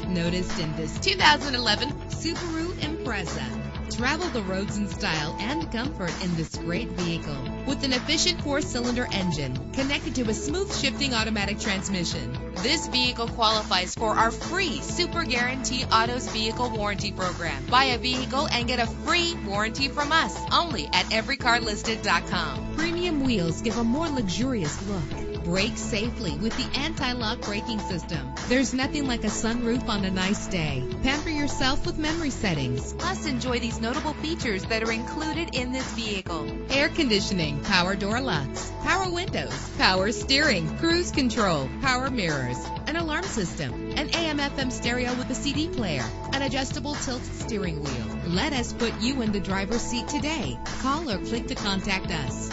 not noticed in this 2011 Subaru Impreza. Travel the roads in style and comfort in this great vehicle. With an efficient 4-cylinder engine connected to a smooth shifting automatic transmission, this vehicle qualifies for our free Super Guarantee Autos Vehicle Warranty Program. Buy a vehicle and get a free warranty from us only at everycarlisted.com. Premium wheels give a more luxurious look. Brake safely with the anti-lock braking system. There's nothing like a sunroof on a nice day. Pamper yourself with memory settings. Plus, enjoy these notable features that are included in this vehicle: air conditioning, power door locks, power windows, power steering, cruise control, power mirrors, an alarm system, an AM/FM stereo with a CD player, an adjustable tilt steering wheel. Let us put you in the driver's seat today. Call or click to contact us.